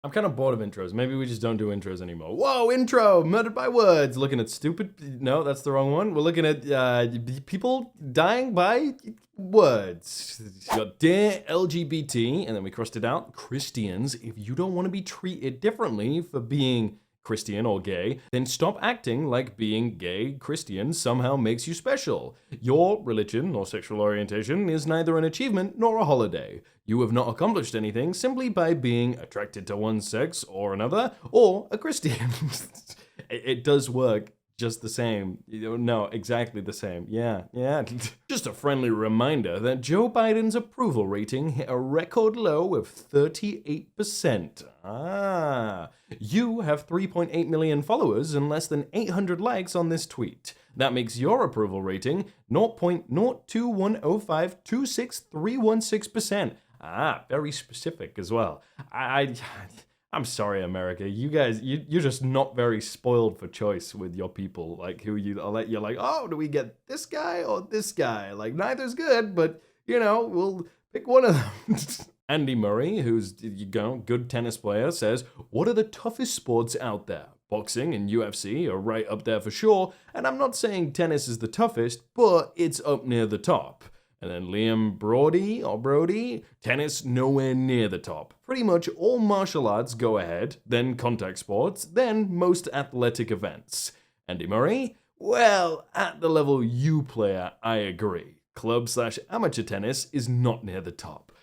I'm kind of bored of intros. Maybe we just don't do intros anymore. Whoa, intro! Murdered by words. Looking at stupid... No, that's the wrong one. We're looking at people dying by words. You got dear LGBT, and then we crossed it out. Christians. If you don't want to be treated differently for being Christian or gay, then stop acting like being gay Christian somehow makes you special. Your religion or sexual orientation is neither an achievement nor a holiday. You have not accomplished anything simply by being attracted to one sex or another, or a Christian. It does work just the same. No, exactly the same. Yeah. Just a friendly reminder that Joe Biden's approval rating hit a record low of 38%. You have 3.8 million followers and less than 800 likes on this tweet. That makes your approval rating 0.02105263116%. Very specific as well. I'm sorry, America. You guys, you're just not very spoiled for choice with your people. Like, you're like, oh, do we get this guy or this guy? Like, neither's good, but, we'll pick one of them. Andy Murray, who's, good tennis player, says, what are the toughest sports out there? Boxing and UFC are right up there for sure, and I'm not saying tennis is the toughest, but it's up near the top. And then Liam Brody, tennis nowhere near the top. Pretty much all martial arts go ahead, then contact sports, then most athletic events. Andy Murray, well, at the level you play at, I agree. Club/amateur tennis is not near the top.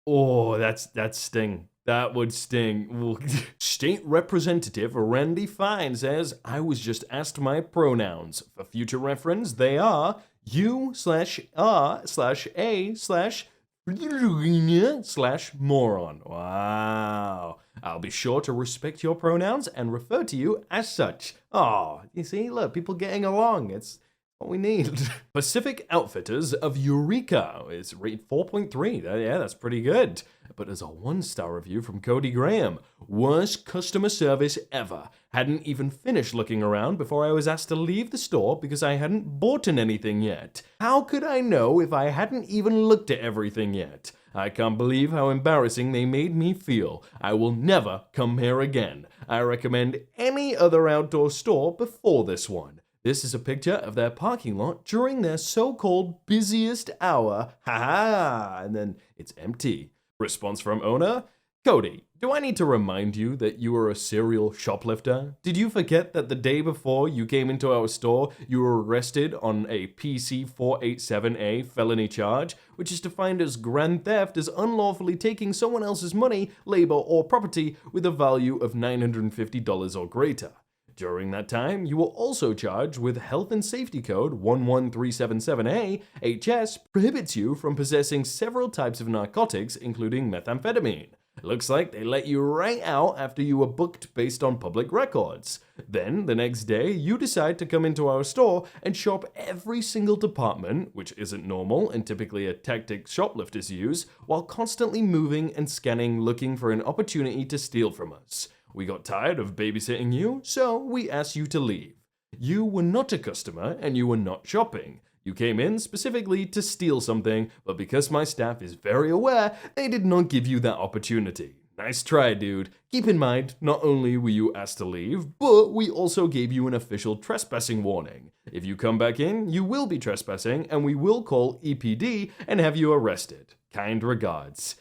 That's sting. That would sting. State Representative Randy Fine says, I was just asked my pronouns. For future reference, they are you/a/moron. Wow. I'll be sure to respect your pronouns and refer to you as such. Oh, you see, look, people getting along. It's what we need. Pacific Outfitters of Eureka is rated 4.3. Yeah, that's pretty good. But there's a 1-star review from Cody Graham. Worst customer service ever. Hadn't even finished looking around before I was asked to leave the store because I hadn't bought anything yet. How could I know if I hadn't even looked at everything yet? I can't believe how embarrassing they made me feel. I will never come here again. I recommend any other outdoor store before this one. This is a picture of their parking lot during their so-called busiest hour. And then it's empty. Response from owner, Cody, do I need to remind you that you are a serial shoplifter? Did you forget that the day before you came into our store, you were arrested on a PC 487A felony charge, which is defined as grand theft as unlawfully taking someone else's money, labor, or property with a value of $950 or greater. During that time, you were also charged with Health and Safety Code 11377A. HS prohibits you from possessing several types of narcotics, including methamphetamine. Looks like they let you right out after you were booked based on public records. Then, the next day, you decide to come into our store and shop every single department, which isn't normal and typically a tactic shoplifters use, while constantly moving and scanning looking for an opportunity to steal from us. We got tired of babysitting you, so we asked you to leave. You were not a customer and you were not shopping. You came in specifically to steal something, but because my staff is very aware, they did not give you that opportunity. Nice try, dude. Keep in mind, not only were you asked to leave, but we also gave you an official trespassing warning. If you come back in, you will be trespassing and we will call EPD and have you arrested. Kind regards.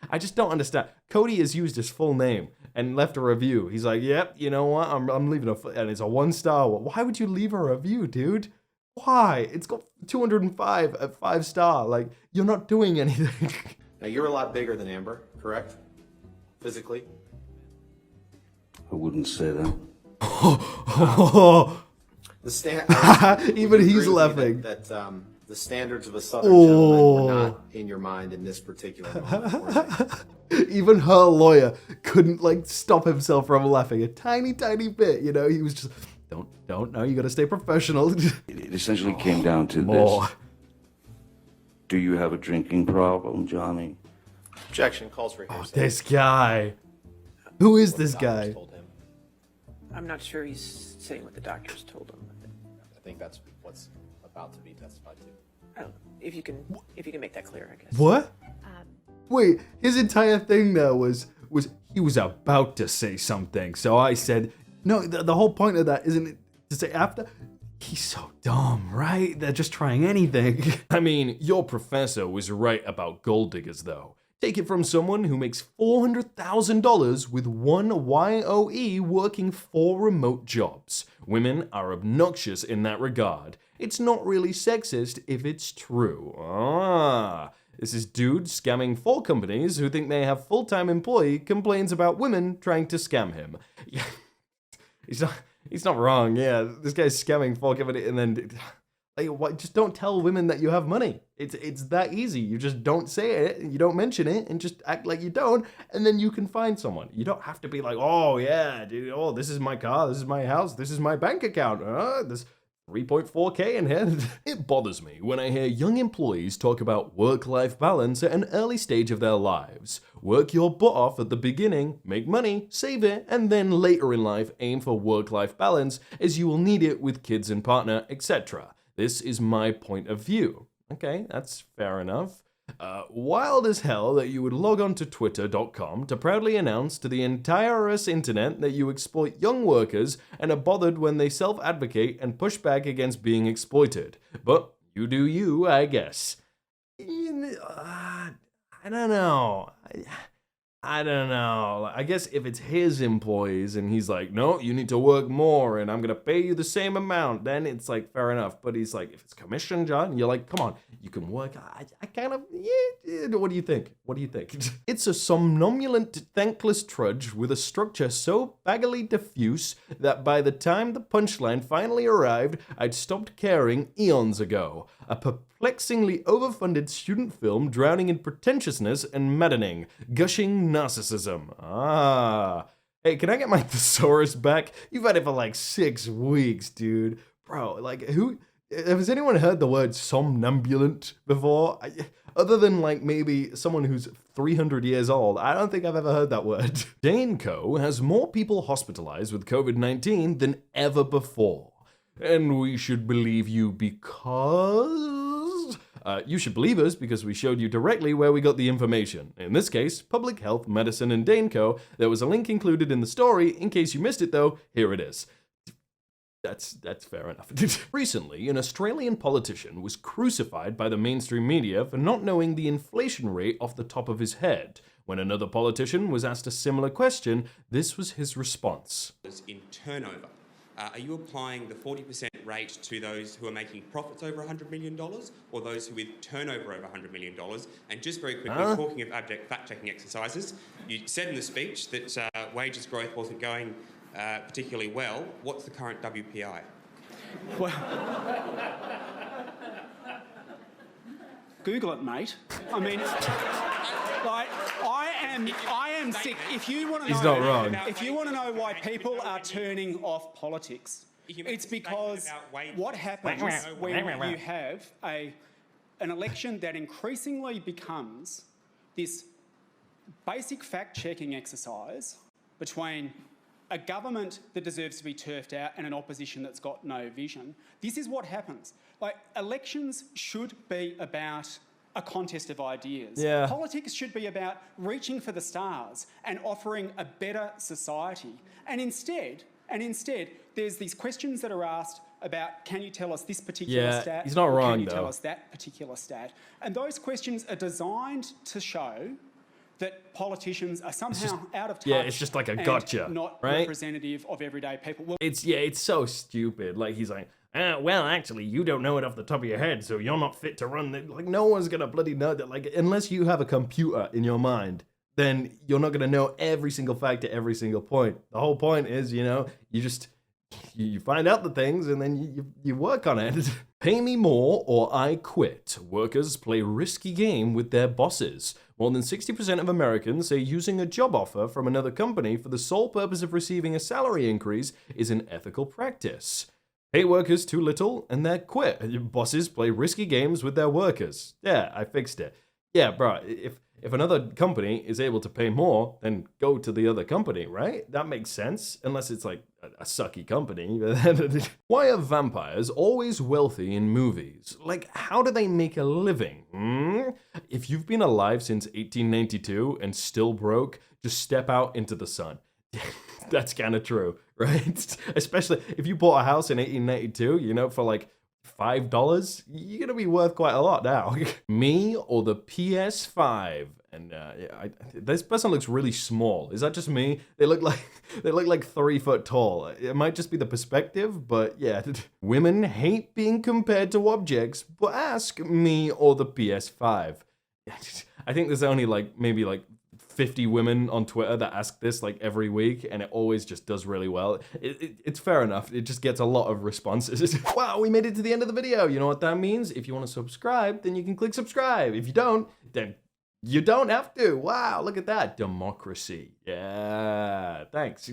I just don't understand. Cody has used his full name and left a review. He's like, yep, you know what? I'm leaving and it's a 1-star. Why would you leave a review, dude? Why? It's got 205 at 5-star. Like, you're not doing anything. Now, you're a lot bigger than Amber, correct? Physically? I wouldn't say that. Even he's laughing. That the standards of a Southern gentleman were not in your mind in this particular moment, were they? Even her lawyer couldn't stop himself from laughing a tiny bit. He was just, don't know. You got to stay professional. It essentially came down to this. Do you have a drinking problem, Johnny? Objection, calls for hearsay. This guy. Who is this guy? Told him. I'm not sure he's saying what the doctors told him. I think that's what's about to be testified to. I don't know. If you can make that clear, I guess. What? Wait, his entire thing there was he was about to say something. So I said, no, the whole point of that isn't it to say after? He's so dumb, right? They're just trying anything. I mean, your professor was right about gold diggers, though. Take it from someone who makes $400,000 with one YOE working 4 remote jobs. Women are obnoxious in that regard. It's not really sexist if it's true. This is dude scamming 4 companies who think they have full-time employee complains about women trying to scam him. Yeah, he's not wrong. Yeah, this guy's scamming 4 companies and then like, just don't tell women that you have money. It's that easy. You just don't say it, you don't mention it, and just act like you don't, and then you can find someone. You don't have to be like, oh yeah, dude, oh this is my car, this is my house, this is my bank account. This 3.4K in here. It bothers me when I hear young employees talk about work-life balance at an early stage of their lives. Work your butt off at the beginning, make money, save it, and then later in life aim for work-life balance as you will need it with kids and partner, etc. This is my point of view. Okay, that's fair enough. Wild as hell that you would log on to twitter.com to proudly announce to the entire internet that you exploit young workers and are bothered when they self-advocate and push back against being exploited. But you do you, I guess. I don't know. I don't know. I guess if it's his employees and he's like, no, you need to work more and I'm going to pay you the same amount, then it's like fair enough. But he's like, if it's commission, John, you're like, come on, you can work. I kind of, yeah. What do you think? What do you think? It's a somnambulant, thankless trudge with a structure so baggily diffuse that by the time the punchline finally arrived, I'd stopped caring eons ago. A perplexingly overfunded student film drowning in pretentiousness and maddening, gushing narcissism. Hey, can I get my thesaurus back? You've had it for like 6 weeks, dude. Bro, like, has anyone heard the word somnambulant before? Other than like maybe someone who's 300 years old, I don't think I've ever heard that word. Dane Co. has more people hospitalized with COVID-19 than ever before. And we should believe you because... you should believe us because we showed you directly where we got the information. In this case, Public Health, Medicine, and Dane Co. There was a link included in the story. In case you missed it though, here it is. That's fair enough. Recently, an Australian politician was crucified by the mainstream media for not knowing the inflation rate off the top of his head. When another politician was asked a similar question, this was his response. In turnover. Are you applying the 40% rate to those who are making profits over $100 million or those who with turnover over $100 million? And just very quickly, talking of abject fact-checking exercises, you said in the speech that wages growth wasn't going particularly well. What's the current WPI? Well, Google it, mate. I mean, like, I am sick. If you want to know, he's not wrong. If you want to know why people are turning off politics, it's because what happens when you have an election that increasingly becomes this basic fact-checking exercise between a government that deserves to be turfed out and an opposition that's got no vision. This is what happens. Like, elections should be about a contest of ideas. Yeah. Politics should be about reaching for the stars and offering a better society. And instead, there's these questions that are asked about, can you tell us this particular stat? He's not or wrong, can you though. tell us that particular stat? And those questions are designed to show that politicians are somehow out of touch. Yeah, it's just like a gotcha, and not right? representative of everyday people. Well, It's so stupid. Like, he's like, well, actually, you don't know it off the top of your head, so you're not fit to run. Like, no one's gonna bloody know that. Like, unless you have a computer in your mind, then you're not gonna know every single fact at every single point. The whole point is, you just you find out the things and then you work on it. Pay me more or I quit. Workers play risky game with their bosses. More than 60% of Americans say using a job offer from another company for the sole purpose of receiving a salary increase is an ethical practice. Pay workers too little and they quit. Bosses play risky games with their workers. Yeah, I fixed it. Yeah, bro, If another company is able to pay more, then go to the other company, right? That makes sense, unless it's like a sucky company. Why are vampires always wealthy in movies? Like, how do they make a living? If you've been alive since 1892 and still broke, just step out into the sun. That's kind of true, right? Especially if you bought a house in 1892, you know, for like $5, you're gonna be worth quite a lot now. Me or the PS5? And this person looks really small. Is that just me? They look like 3 foot tall. It might just be the perspective, but yeah. Women hate being compared to objects, but ask me or the PS5. I think there's only like maybe like 50 women on Twitter that ask this like every week, and it always just does really well. It's fair enough. It just gets a lot of responses. Wow, we made it to the end of the video. You know what that means? If you want to subscribe, then you can click subscribe. If you don't, then you don't have to. Wow, look at that. Democracy. Yeah, thanks.